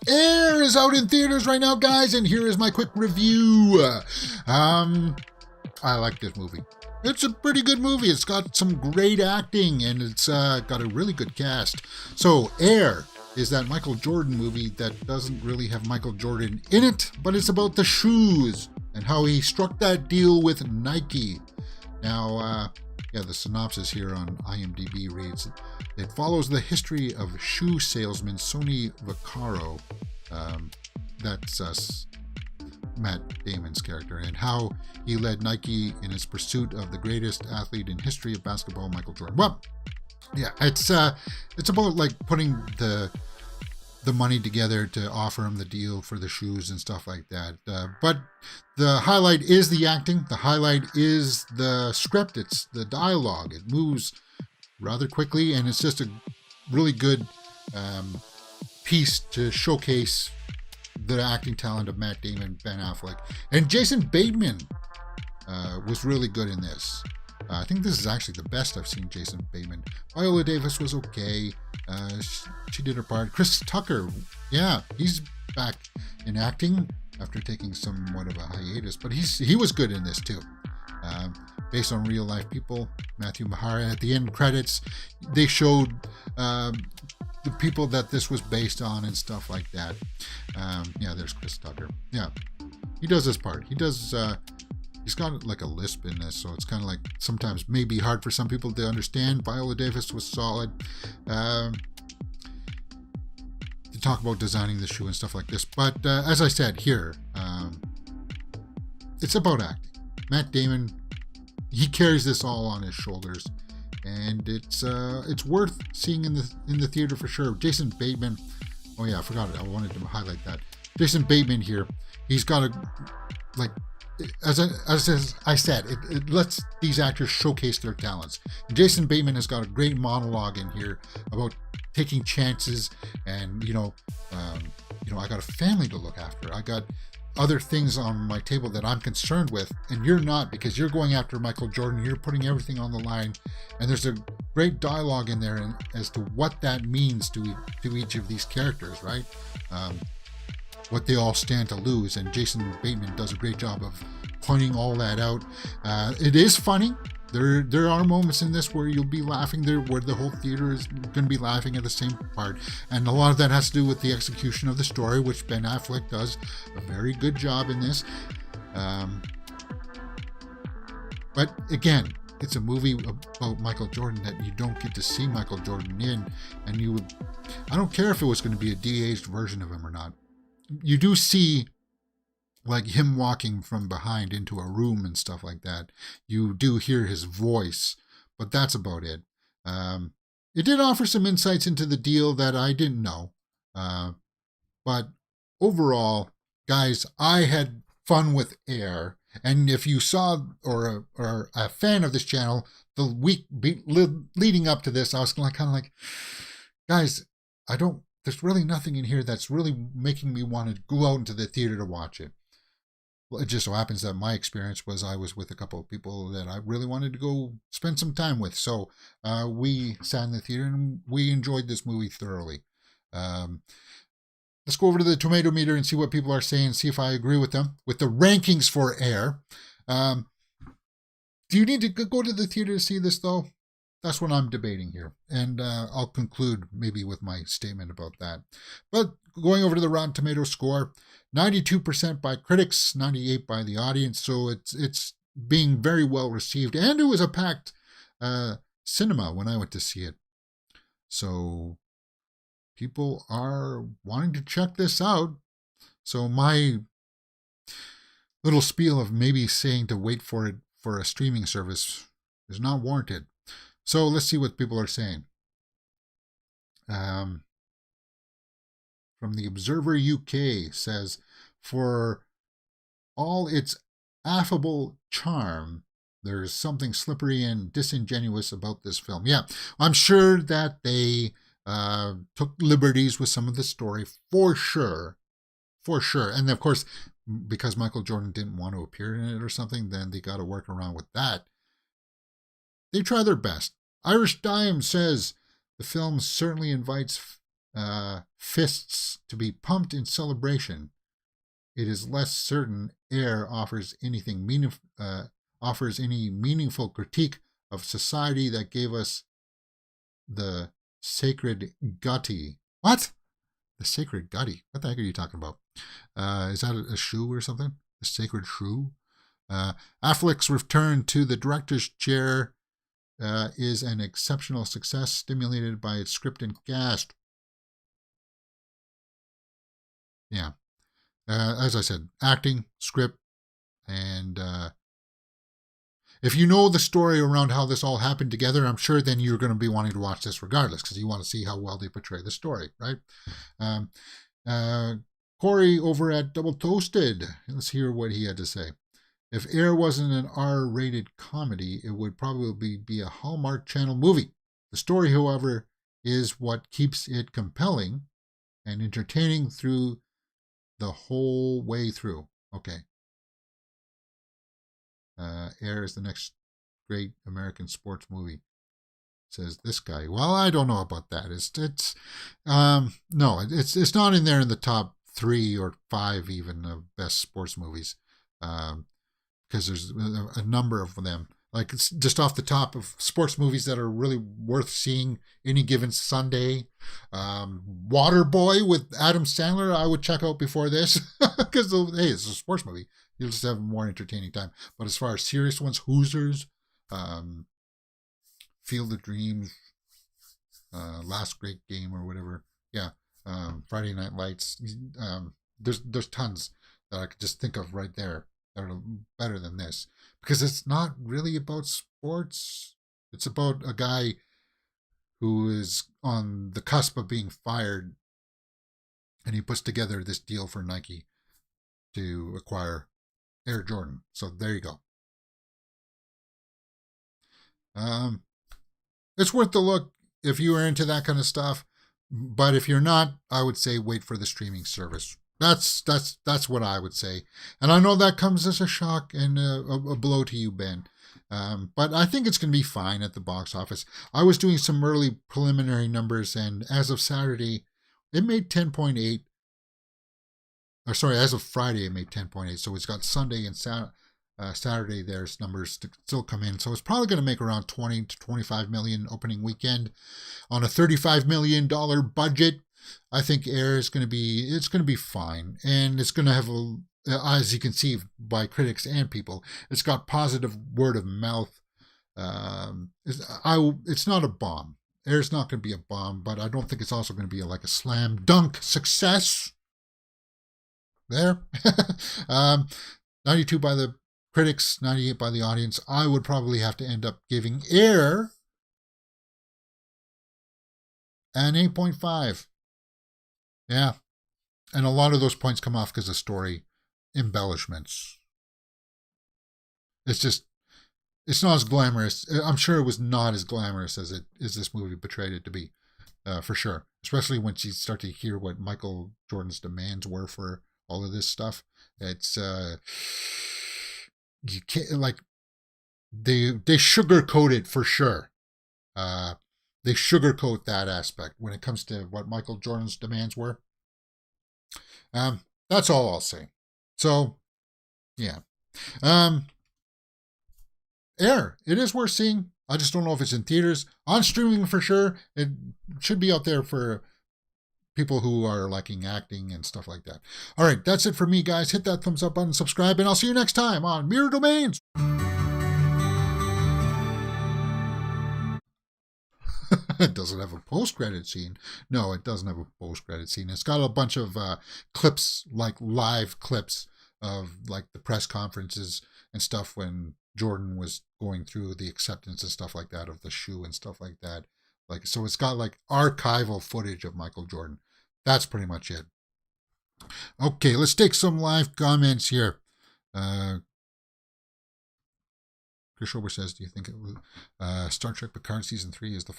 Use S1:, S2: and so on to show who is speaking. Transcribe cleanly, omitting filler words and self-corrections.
S1: Air is out in theaters right now, guys, and here is my quick review. I like this movie. It's a pretty good movie. It's got some great acting, and it's got a really good cast. So, Air is that Michael Jordan movie that doesn't really have Michael Jordan in it, but it's about the shoes and how he struck that deal with Nike. Now, the synopsis here on IMDb reads, it follows the history of shoe salesman Sonny Vaccaro, that's Matt Damon's character, and how he led Nike in its pursuit of the greatest athlete in history of basketball, Michael Jordan. Well, yeah, it's about like putting the money together to offer him the deal for the shoes and stuff like that. But the highlight is the acting. The highlight is the script. It's the dialogue. It moves rather quickly, and it's just a really good piece to showcase the acting talent of Matt Damon, Ben Affleck, and Jason Bateman was really good in this. I think this is actually the best I've seen Jason Bateman. Viola Davis was okay. She did her part. Chris Tucker, yeah, he's back in acting after taking somewhat of a hiatus, but he was good in this too. Based on real life people, Matthew Mahara. At the end credits, they showed the people that this was based on and stuff like that. There's Chris Tucker. Yeah, he does his part. He's got like a lisp in this, so it's kind of like sometimes maybe hard for some people to understand. Viola Davis was solid. To talk about designing the shoe and stuff like this, but as I said here, it's about acting. Matt Damon, he carries this all on his shoulders, and it's worth seeing in the theater for sure. Jason Bateman, oh yeah, I forgot it. I wanted to highlight that. Jason Bateman here, he's got as I said, it lets these actors showcase their talents. Jason Bateman has got a great monologue in here about taking chances, and I got a family to look after. I got other things on my table that I'm concerned with, and you're not, because you're going after Michael Jordan. You're putting everything on the line, and there's a great dialogue in there as to what that means to each of these characters, right? What they all stand to lose, and Jason Bateman does a great job of pointing all that out. It is funny. There are moments in this where you'll be laughing there, where the whole theater is going to be laughing at the same part, and a lot of that has to do with the execution of the story, which Ben Affleck does a very good job in this. But again, it's a movie about Michael Jordan that you don't get to see Michael Jordan in, and I don't care if it was going to be a de-aged version of him or not. You do see like him walking from behind into a room and stuff like that. You do hear his voice, but that's about it. It did offer some insights into the deal that I didn't know. But overall, guys, I had fun with Air. And if you saw or are a fan of this channel, the week leading up to this, I was kind of like, guys, there's really nothing in here that's really making me want to go out into the theater to watch it. Well, it just so happens that my experience was I was with a couple of people that I really wanted to go spend some time with. So we sat in the theater and we enjoyed this movie thoroughly. Let's go over to the tomato meter and see what people are saying, see if I agree with them. With the rankings for Air. Do you need to go to the theater to see this, though? That's what I'm debating here. And I'll conclude maybe with my statement about that. But going over to the Rotten Tomatoes score, 92% by critics, 98% by the audience. So it's being very well received. And it was a packed cinema when I went to see it. So people are wanting to check this out. So my little spiel of maybe saying to wait for it for a streaming service is not warranted. So let's see what people are saying. From the Observer UK says, for all its affable charm, there's something slippery and disingenuous about this film. Yeah, I'm sure that they took liberties with some of the story, for sure. For sure. And of course, because Michael Jordan didn't want to appear in it or something, then they got to work around with that. They try their best. Irish Dime says, the film certainly invites fists to be pumped in celebration, it is less certain Ayer offers any meaningful critique of society that gave us the sacred gutty. What? The sacred gutty? What the heck are you talking about? Is that a shoe or something? The sacred shoe? Affleck's return to the director's chair is an exceptional success, stimulated by its script and cast. Yeah. As I said, acting, script, and if you know the story around how this all happened together, I'm sure then you're going to be wanting to watch this regardless, because you want to see how well they portray the story, right? Corey over at Double Toasted, let's hear what he had to say. If Ayer wasn't an R-rated comedy, it would probably be a Hallmark Channel movie. The story, however, is what keeps it compelling and entertaining through the whole way through. Okay. Ayer is the next great American sports movie, says this guy. Well, I don't know about that. No, it's not in there in the top 3 or 5 even of best sports movies, because there's a number of them. Like, it's just off the top of sports movies that are really worth seeing any given Sunday. Waterboy with Adam Sandler, I would check out before this, because hey, it's a sports movie. You'll just have a more entertaining time. But as far as serious ones, Hoosiers, Field of Dreams, Last Great Game or whatever. Yeah, Friday Night Lights. There's tons that I could just think of right there that are better than this. Because it's not really about sports. It's about a guy who is on the cusp of being fired, and he puts together this deal for Nike to acquire Air Jordan. So there you go. It's worth the look if you are into that kind of stuff. But if you're not, I would say wait for the streaming service. That's what I would say. And I know that comes as a shock and a blow to you, Ben. But I think it's going to be fine at the box office. I was doing some early preliminary numbers, and as of Saturday, it made 10.8. Or sorry, as of Friday, it made 10.8. So it's got Sunday and Saturday, there's numbers to still come in. So it's probably going to make around 20 to 25 million opening weekend on a $35 million budget. I think Ayer is going to be fine, and it's going to have as you can see by critics and people, it's got positive word of mouth. It's not a bomb. Ayer's not going to be a bomb, but I don't think it's also going to be like a slam dunk success. There, 92 by the critics, 98 by the audience. I would probably have to end up giving Ayer an 8.5. Yeah. And a lot of those points come off because of story embellishments. It's not as glamorous. I'm sure it was not as glamorous as this movie portrayed it to be, for sure. Especially once you start to hear what Michael Jordan's demands were for all of this stuff. It's you can't, like, they sugarcoat it for sure. They sugarcoat that aspect when it comes to what Michael Jordan's demands were. That's all I'll say. So, yeah. Ayer, it is worth seeing. I just don't know if it's in theaters. On streaming for sure. It should be out there for people who are liking acting and stuff like that. All right, that's it for me, guys. Hit that thumbs up button, subscribe, and I'll see you next time on Mirror Domains. It doesn't have a post-credit scene. No, it doesn't have a post-credit scene. It's got a bunch of clips, like live clips of like the press conferences and stuff when Jordan was going through the acceptance and stuff like that of the shoe and stuff like that. Like, so it's got like archival footage of Michael Jordan. That's pretty much it. Okay, let's take some live comments here. Chris Schober says, do you think Star Trek Picard Season 3 is the